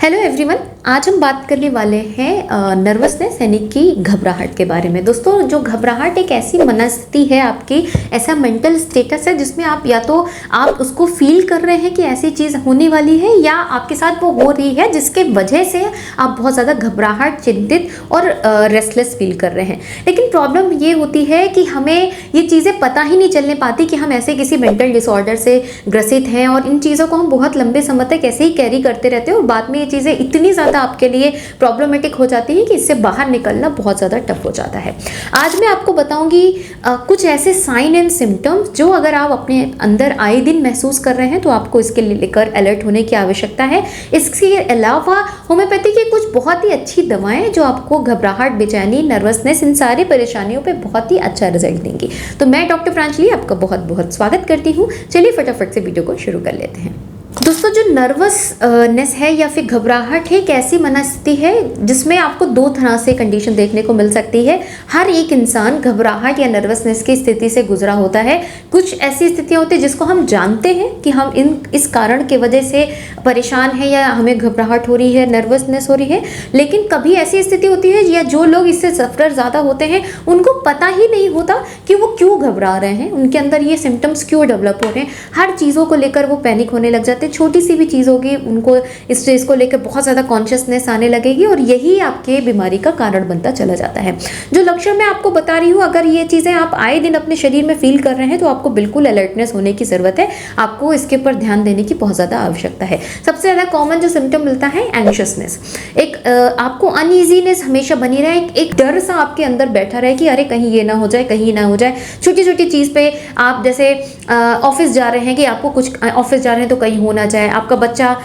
Hello everyone, आज हम बात करने वाले हैं नर्वसनेस यानी कि घबराहट के बारे में। दोस्तों, जो घबराहट एक ऐसी मनस्थिति है आपकी, ऐसा मेंटल स्टेटस है जिसमें आप या तो आप उसको फील कर रहे हैं कि ऐसी चीज़ होने वाली है या आपके साथ वो हो रही है, जिसके वजह से आप बहुत ज़्यादा घबराहट, चिंतित और रेस्टलेस फील कर रहे हैं। लेकिन प्रॉब्लम ये होती है कि हमें ये चीज़ें पता ही नहीं चलने पाती कि हम ऐसे किसी मेंटल डिसऑर्डर से ग्रसित हैं, और इन चीज़ों को हम बहुत लंबे समय तक ऐसे ही कैरी करते रहते हैं और बाद में चीज़ें इतनी ज़्यादा आपके लिए प्रॉब्लमेटिक हो जाती हैं कि इससे बाहर निकलना बहुत ज़्यादा टफ हो जाता है। आज मैं आपको बताऊंगी कुछ ऐसे साइन एंड सिम्टम्स जो अगर आप अपने अंदर आए दिन महसूस कर रहे हैं तो आपको इसके लिए लेकर अलर्ट होने की आवश्यकता है। इसके अलावा होम्योपैथी की कुछ बहुत ही अच्छी दवाएं जो आपको घबराहट, बेचैनी, नर्वसनेस, इन सारी परेशानियों पर बहुत ही अच्छा रिजल्ट देंगी। तो मैं डॉक्टर प्रांजलि आपका बहुत बहुत स्वागत करती हूँ। चलिए फटाफट से वीडियो को शुरू कर लेते हैं। दोस्तों, जो नर्वसनेस है या फिर घबराहट है, एक ऐसी मनस्थिति है जिसमें आपको दो तरह से कंडीशन देखने को मिल सकती है। हर एक इंसान घबराहट या नर्वसनेस की स्थिति से गुजरा होता है। कुछ ऐसी स्थितियां होती है जिसको हम जानते हैं कि हम इस कारण के वजह से परेशान है या हमें घबराहट हो रही है, नर्वसनेस हो रही है। लेकिन कभी ऐसी स्थिति होती है या जो लोग इससे सफर ज़्यादा होते हैं उनको पता ही नहीं होता कि वो क्यों घबरा रहे हैं, उनके अंदर ये सिम्टम्स क्यों डेवलप हो रहे हैं। हर चीज़ों को लेकर वो पैनिक होने लग जाते हैं। छोटी सी भी चीज़ होगी, उनको इस चीज़ को लेकर बहुत ज़्यादा कॉन्शियसनेस आने लगेगी और यही आपके बीमारी का कारण बनता चला जाता है। जो लक्षण मैं आपको बता रही हूँ, अगर ये चीज़ें आप आए दिन अपने शरीर में फील कर रहे हैं तो आपको बिल्कुल अलर्टनेस होने की ज़रूरत है। आपको इसके ऊपर ध्यान देने की बहुत ज़्यादा आवश्यकता है। सबसे ज़्यादा कॉमन जो सिम्टम मिलता है, एंग्शियसनेस। एक आपको अनईजीनेस हमेशा बनी रहे, एक डर सा आपके अंदर बैठा रहे कि अरे कहीं ये ना हो जाए, कहीं ना हो जाए। छोटी छोटी चीज़ पे आप जैसे ऑफिस जा रहे हैं कि आपको कुछ, ऑफिस जा रहे हैं तो कहीं हो ना जाए, आपका बच्चा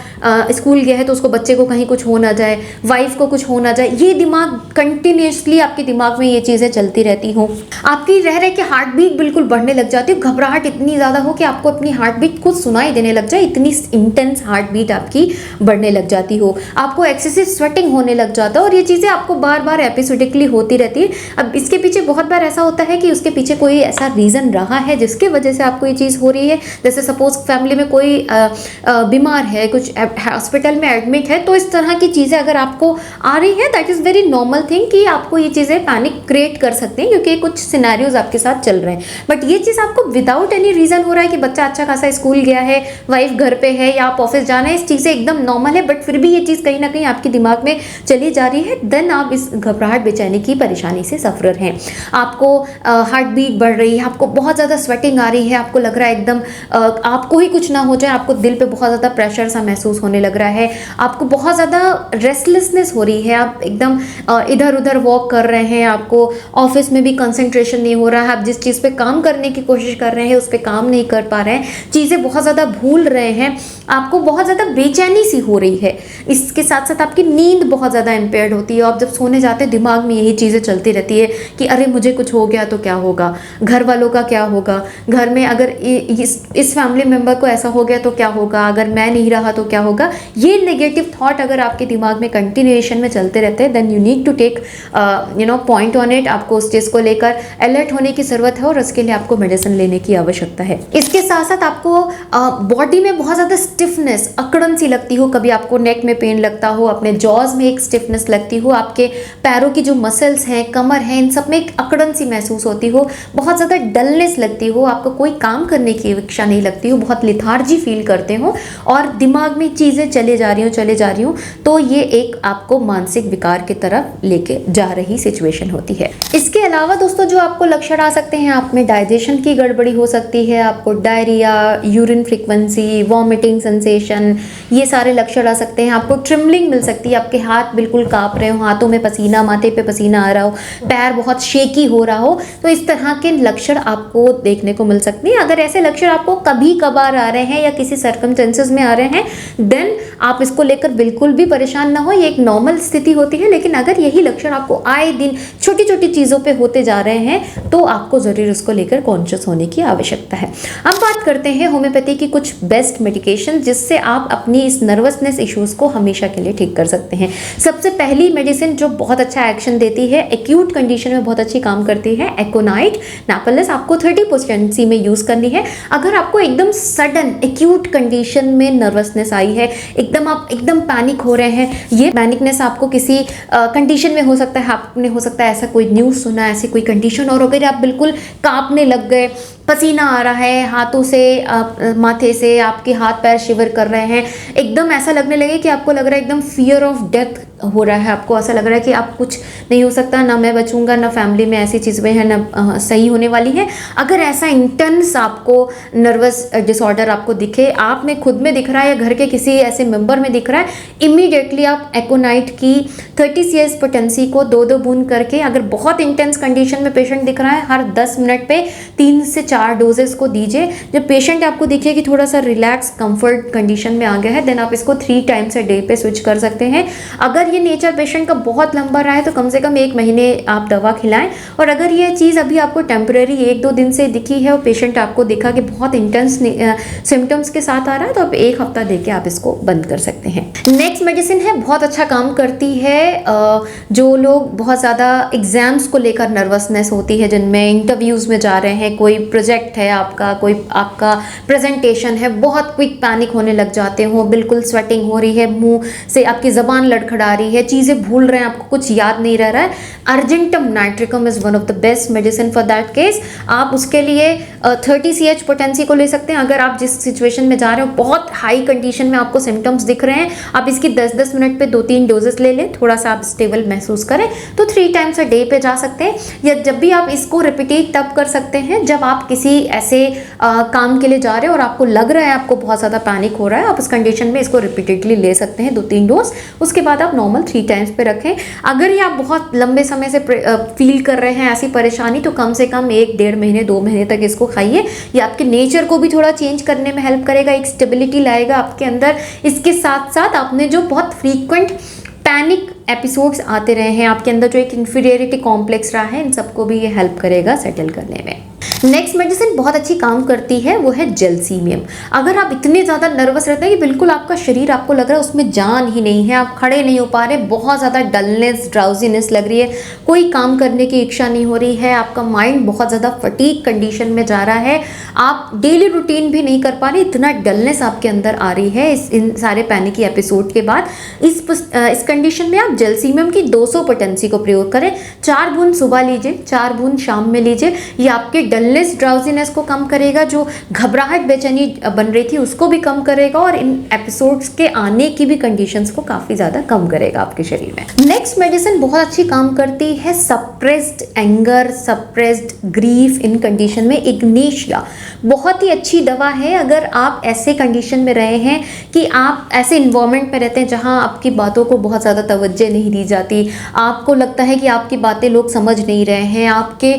स्कूल गया है तो उसको बच्चे को कहीं कुछ हो ना जाए, वाइफ को कुछ हो ना जाए। ये दिमाग कंटिन्यूसली आपके दिमाग में ये चीज़ें चलती रहती हो। आपकी रह रहे कि हार्ट बीट बिल्कुल बढ़ने लग जाती है, घबराहट इतनी ज़्यादा हो कि आपको अपनी हार्ट बीट खुद सुनाई देने लग जाए, इतनी इंटेंस हार्ट बीट आपकी बढ़ने लग जाती हो। आपको एक्सेसिव स्वेटिंग होने लग जाता है और ये चीज़ें आपको बार बार एपिसोडिकली होती रहती है। अब इसके पीछे बहुत बार ऐसा होता है कि उसके पीछे कोई ऐसा रीज़न रहा है जिसके वजह से आपको ये चीज़ हो रही है। जैसे सपोज फैमिली में कोई बीमार है, कुछ हॉस्पिटल में एडमिट है, तो इस तरह की चीज़ें अगर आपको आ रही है, that is very normal thing कि आपको ये चीज़ें पैनिक क्रिएट कर सकते हैं क्योंकि कुछ सिनेरियोज आपके साथ चल रहे हैं। बट ये चीज़ आपको विदाउट एनी रीज़न हो रहा है कि बच्चा अच्छा खासा स्कूल गया है, वाइफ घर पे है या आप ऑफिस जाना है, इस चीज़ें एकदम नॉर्मल है, बट फिर भी ये चीज़ कहीं ना कहीं आपके दिमाग में चली जा रही है, देन आप इस घबराहट, बेचैनी की परेशानी से सफर हैं। आपको हार्ट बीट बढ़ रही है, आपको बहुत ज़्यादा स्वेटिंग आ रही है, आपको लग रहा है एकदम आपको ही कुछ ना हो जाए, आपको दिल पे बहुत ज़्यादा प्रेशर सा महसूस होने लग रहा है, आपको बहुत ज़्यादा रेस्टलेसनेस हो रही है, आप एकदम इधर उधर वॉक कर रहे हैं, आपको ऑफिस में भी कंसंट्रेशन नहीं हो रहा है, आप जिस चीज़ पे काम करने की कोशिश कर रहे हैं उस पर काम नहीं कर पा रहे हैं, चीज़ें बहुत ज़्यादा भूल रहे हैं, आपको बहुत ज़्यादा बेचैनी सी हो रही है। इसके साथ साथ आपकी नींद बहुत ज़्यादा इम्पेयर्ड होती है। आप जब सोने जाते हैं दिमाग में यही चीज़ें चलती रहती है कि अरे मुझे कुछ हो गया तो क्या होगा, घर वालों का क्या होगा, घर में अगर इस फैमिली मेम्बर को ऐसा हो गया तो क्या होगा, अगर मैं नहीं रहा तो क्या होगा। ये नेगेटिव थॉट अगर आपके दिमाग में कंटिन्यूएशन में चलते रहते हैं, then you need to take point on it. आपको उस चीज़ को लेकर अलर्ट होने की ज़रूरत है और उसके लिए आपको मेडिसिन लेने की आवश्यकता है। इसके साथ साथ आपको बॉडी में बहुत ज़्यादा स्टिफनेस, अकड़न सी लगती हो, कभी आपको नेक में पेन लगता हो, अपने जॉज में एक स्टिफनेस लगती हो, आपके पैरों की जो मसल्स हैं, कमर है, इन सब में एक अकड़न सी महसूस होती हो, बहुत ज़्यादा डलनेस लगती हो, आपको कोई काम करने की इच्छा नहीं लगती हो, बहुत लिथार्जी फील करते हो और दिमाग में चीज़ें चले जा रही हूँ, तो ये एक आपको मानसिक विकार की तरफ लेके जा रही सिचुएशन होती है। इसके अलावा दोस्तों, जो आपको लक्षण आ सकते हैं, आप में डाइजेशन की गड़बड़ी हो सकती है, आपको diarrhoea, urine frequency, vomiting sensation, ये सारे लक्षण आ सकते हैं। आपको ट्रिमलिंग मिल सकती है, आपके हाथ बिल्कुल काँप रहे हो, हाथों में पसीना, माथे पे पसीना आ रहा हो, पैर बहुत शेकी हो रहा हो, तो इस तरह के लक्षण आपको देखने को मिल सकते हैं। अगर ऐसे लक्षण आपको कभी कभार आ रहे हैं या किसी सर्कमस्टेंसेस में आ रहे हैं, देन आप इसको लेकर बिल्कुल भी परेशान ना हो, ये एक नॉर्मल स्थिति होती है। लेकिन अगर यही लक्षण आपको आए दिन छोटी छोटी चीज़ों पे होते जा रहे हैं तो आपको ज़रूर इसको लेकर कॉन्शियस होने की आवश्यकता है। अब बात करते हैं होम्योपैथी की कुछ बेस्ट मेडिकेशन जिससे आप अपनी इस नर्वसनेस इश्यूज़ को हमेशा के लिए ठीक कर सकते हैं। सबसे पहली मेडिसिन जो बहुत अच्छा एक्शन देती है, एक्यूट कंडीशन में बहुत अच्छी काम करती है, एकोनाइट नापोलिस आपको 30% में यूज़ करनी है। अगर आपको एकदम सडन एक्यूट कंडीशन कंडीशन में नर्वसनेस आई है, एकदम आप एकदम पैनिक हो रहे हैं, ये पैनिकनेस आपको किसी कंडीशन में हो सकता है, आपने हो सकता है ऐसा कोई न्यूज़ सुना, ऐसी कोई कंडीशन, और अगर आप बिल्कुल कांपने लग गए, पसीना आ रहा है हाथों से, माथे से, आपके हाथ पैर शिवर कर रहे हैं, एकदम ऐसा लगने लगे कि आपको लग रहा है एकदम फियर ऑफ डेथ हो रहा है, आपको ऐसा लग रहा है कि आप कुछ नहीं हो सकता, ना मैं बचूंगा, ना फैमिली में ऐसी चीज़ें हैं, ना सही होने वाली है। अगर ऐसा इंटेंस आपको नर्वस डिसऑर्डर आपको दिखे, आप में खुद में दिख रहा है या घर के किसी ऐसे मेंबर में दिख रहा है, इमीडिएटली आप एकोनाइट की 30 सीएस पोटेंसी को 2-2 बूंद करके, अगर बहुत इंटेंस कंडीशन में पेशेंट दिख रहा है, हर 10 मिनट पे 3 से 4 डोजेस को दीजिए। जब पेशेंट आपको दिखे कि थोड़ा सा रिलैक्स कंफर्ट कंडीशन में आ गया है, देन आप इसको 3 टाइम्स अ डे पे स्विच कर सकते हैं। अगर ये नेचर पेशेंट का बहुत लंबा रहा है तो कम से कम 1 महीने आप दवा खिलाएं, और अगर ये चीज़ अभी आपको टेम्परेरी 1-2 दिन से दिखी है और पेशेंट आपको दिखा कि बहुत इंटेंस सिम्टम्स के साथ आ रहा है, तो आप 1 हफ्ता देके आप इसको बंद कर सकते हैं। नेक्स्ट मेडिसिन है, बहुत अच्छा काम करती है जो लोग बहुत ज़्यादा एग्जाम्स को लेकर नर्वसनेस होती है, जिनमें इंटरव्यूज़ में जा रहे हैं, कोई प्रोजेक्ट है आपका, कोई आपका प्रेजेंटेशन है, बहुत क्विक पैनिक होने लग जाते हो, बिल्कुल स्वेटिंग हो रही है, मुंह से आपकी ज़बान लड़खड़ा रही है, चीज़ें भूल रहे हैं, आपको कुछ याद नहीं रह रहा है, argentum nitricum is one of the best medicine for that case. आप उसके लिए 30 CH पोटेंसी को ले सकते हैं। अगर आप जिस सिचुएशन में जा रहे हो, बहुत हाई कंडीशन में आपको सिम्टम्स दिख रहे हैं, आप इसकी 10-10 मिनट पे 2-3 डोजेस ले लें, थोड़ा सा आप स्टेबल महसूस करें, तो 3 टाइम्स अ डे पे जा सकते हैं। या जब भी आप इसको रिपीट तब कर सकते हैं जब आप किसी ऐसे काम के लिए जा रहे हो और आपको लग रहा है आपको बहुत ज़्यादा पैनिक हो रहा है, आप उस कंडीशन में इसको रिपीटेडली ले सकते हैं 2-3 डोज, उसके बाद आप नॉर्मल 3 टाइम्स पे रखें। अगर ये आप बहुत लंबे समय से फील कर रहे हैं ऐसी परेशानी, तो कम से कम 1-1.5 महीने 2 महीने तक इसको खाइए। ये आपके नेचर को भी थोड़ा चेंज करने में हेल्प करेगा, एक स्टेबिलिटी लाएगा आपके अंदर। इसके साथ साथ आपने जो बहुत फ्रीक्वेंट पैनिक एपिसोड्स आते रहे हैं, आपके अंदर जो एक इन्फीरियरिटी कॉम्प्लेक्स रहा है, इन सबको भी ये हेल्प करेगा सेटल करने में। नेक्स्ट मेडिसिन बहुत अच्छी काम करती है, वो है जेलसीमियम। अगर आप इतने ज़्यादा नर्वस रहते हैं कि बिल्कुल आपका शरीर आपको लग रहा है उसमें जान ही नहीं है, आप खड़े नहीं हो पा रहे, बहुत ज़्यादा डलनेस, ड्राउजीनेस लग रही है, कोई काम करने की इच्छा नहीं हो रही है, आपका माइंड बहुत ज़्यादा फटीग कंडीशन में जा रहा है, आप डेली रूटीन भी नहीं कर पा रहे, इतना डलनेस आपके अंदर आ रही है इन सारे पैनिकी एपिसोड के बाद, इस कंडीशन में आप जेलसीमियम की 200 पोटेंसी को प्रयोग करें। 4 बूंद सुबह लीजिए, 4 बूंद शाम में लीजिए। ये आपके डलनेस, ड्राउजीनेस को कम करेगा, जो घबराहट, बेचैनी बन रही थी उसको भी कम करेगा, और इन एपिसोड्स के आने की भी कंडीशंस को काफ़ी ज़्यादा कम करेगा आपके शरीर में। नेक्स्ट मेडिसिन बहुत अच्छी काम करती है सप्रेस्ड एंगर, सप्रेस्ड ग्रीफ इन कंडीशन में, इग्नेशिया बहुत ही अच्छी दवा है। अगर आप ऐसे कंडीशन में रहे हैं कि आप ऐसे इन्वायरमेंट में रहते हैं जहां आपकी बातों को बहुत ज़्यादा तवज्जो नहीं दी जाती, आपको लगता है कि आपकी बातें लोग समझ नहीं रहे हैं, आपके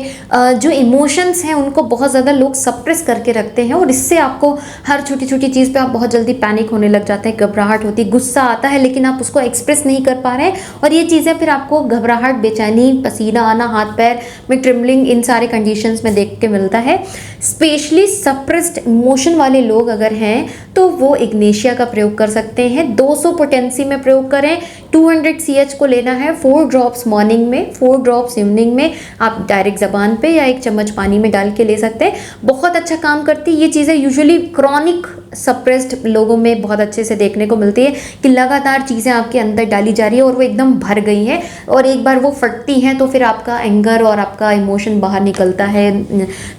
जो इमोशंस हैं उनको बहुत ज़्यादा लोग सप्रेस करके रखते हैं, और इससे आपको हर छोटी छोटी चीज़ पे आप बहुत जल्दी पैनिक होने लग जाते हैं, घबराहट होती है, गुस्सा आता है लेकिन आप उसको एक्सप्रेस नहीं कर पा रहे हैं, और ये चीज़ें फिर आपको घबराहट, बेचैनी, पसीना आना, हाथ पैर में ट्रिम्बलिंग, इन सारे कंडीशंस में देख के मिलता है। स्पेशली सप्रेस्ड इमोशन वाले लोग अगर हैं तो वो इग्नेशिया का प्रयोग कर सकते हैं। 200 पोटेंसी में प्रयोग करें, 200 CH को लेना है, 4 ड्रॉप्स मॉर्निंग में, 4 ड्रॉप्स इवनिंग में। आप डायरेक्ट ज़बान पे या 1 चम्मच पानी में डाल के ले सकते हैं, बहुत अच्छा काम करती है। ये चीज़ें यूजुअली क्रॉनिक सप्रेस्ड लोगों में बहुत अच्छे से देखने को मिलती है कि लगातार चीज़ें आपके अंदर डाली जा रही है और वो एकदम भर गई हैं, और एक बार वो फटती हैं तो फिर आपका एंगर और आपका इमोशन बाहर निकलता है।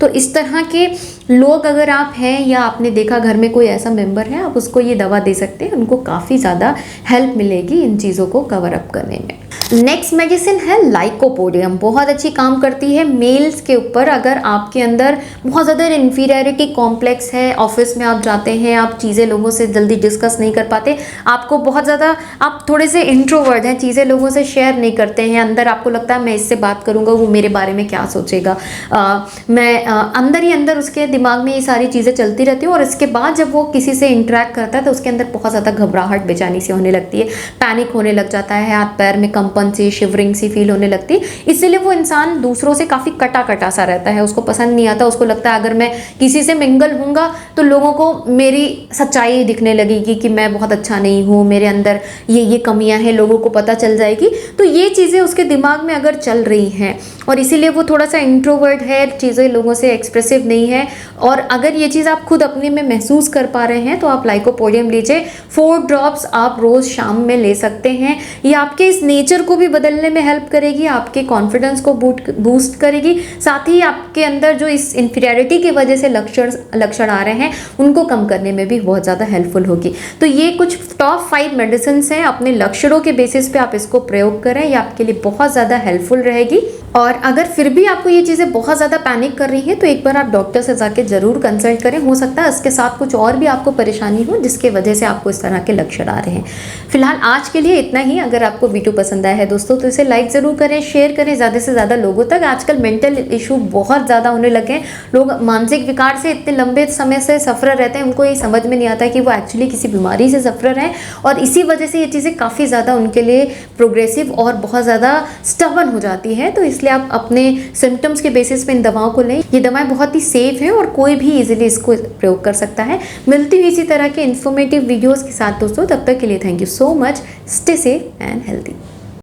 तो इस तरह के लोग अगर आप हैं या आपने देखा घर में कोई ऐसा मेंबर है, आप उसको ये दवा दे सकते हैं, उनको काफ़ी ज़्यादा हेल्प मिलेगी इन चीज़ों को कवर अप करने में। नेक्स्ट मेडिसिन है लाइकोपोडियम, बहुत अच्छी काम करती है मेल्स के ऊपर। अगर आपके अंदर बहुत ज़्यादा इन्फीरियरिटी कॉम्प्लेक्स है, ऑफिस में आप जाते हैं, आप चीज़ें लोगों से जल्दी डिस्कस नहीं कर पाते, आपको बहुत ज़्यादा, आप थोड़े से इंट्रोवर्ट हैं, चीज़ें लोगों से शेयर नहीं करते हैं, अंदर आपको लगता है मैं इससे बात करूँगा वो मेरे बारे में क्या सोचेगा, अंदर ही अंदर उसके दिमाग में ये सारी चीज़ें चलती रहती हैं, और इसके बाद जब वो किसी से इंटरेक्ट करता है तो उसके अंदर बहुत ज़्यादा घबराहट, बेचैनी सी होने लगती है, पैनिक होने लग जाता है, हाथ पैर में कंपन कंपन सी, शिवरिंग सी फील होने लगती है। इसीलिए वो इंसान दूसरों से काफ़ी कटा कटा सा रहता है, उसको पसंद नहीं आता। उसको लगता है अगर मैं किसी से मिंगल हूँगा तो लोगों को मेरी सच्चाई दिखने लगेगी कि मैं बहुत अच्छा नहीं हूँ, मेरे अंदर ये कमियां हैं, लोगों को पता चल जाएगी। तो ये चीज़ें उसके दिमाग में अगर चल रही हैं और इसीलिए वो थोड़ा सा इंट्रोवर्ट है, चीज़ें लोगों से एक्सप्रेसिव नहीं है। और अगर ये चीज़ आप खुद अपने में महसूस कर पा रहे हैं तो आप लाइकोपोडियम लीजिए। 4 ड्रॉप्स आप रोज़ शाम में ले सकते हैं। ये आपके इस नेचर को भी बदलने में हेल्प करेगी, आपके कॉन्फिडेंस को बूस्ट करेगी, साथ ही आपके अंदर जो इस इन्फीरियरिटी की वजह से लक्षण आ रहे हैं उनको कम करने में भी बहुत ज़्यादा हेल्पफुल होगी। तो ये कुछ टॉप 5 मेडिसिन हैं, अपने लक्षणों के बेसिस पे आप इसको प्रयोग करें, ये आपके लिए बहुत ज़्यादा हेल्पफुल रहेगी। और अगर फिर भी आपको ये चीज़ें बहुत ज़्यादा पैनिक कर रही हैं तो एक बार आप डॉक्टर से जाके ज़रूर कंसल्ट करें। हो सकता है इसके साथ कुछ और भी आपको परेशानी हो जिसके वजह से आपको इस तरह के लक्षण आ रहे हैं। फिलहाल आज के लिए इतना ही। अगर आपको वीडियो पसंद आया है दोस्तों तो इसे लाइक ज़रूर करें, शेयर करें ज़्यादा से ज़्यादा लोगों तक। आजकल मेंटल इशू बहुत ज़्यादा होने लगे हैं, लोग मानसिक विकार से इतने लंबे समय से सफ़र रहते हैं, उनको ये समझ में नहीं आता कि वो एक्चुअली किसी बीमारी से सफ़र हैं और इसी वजह से ये चीज़ें काफ़ी ज़्यादा उनके लिए प्रोग्रेसिव और बहुत ज़्यादा स्टबर्न हो जाती है। तो इसलिए आप अपने सिम्टम्स के बेसिस पे इन दवाओं को लें। ये दवाएं बहुत ही सेफ हैं और कोई भी इजीली इसको प्रयोग कर सकता है। मिलती हुई इसी तरह के इन्फॉर्मेटिव वीडियोस के साथ दोस्तों, तब तक के लिए thank you so much. Stay safe and healthy.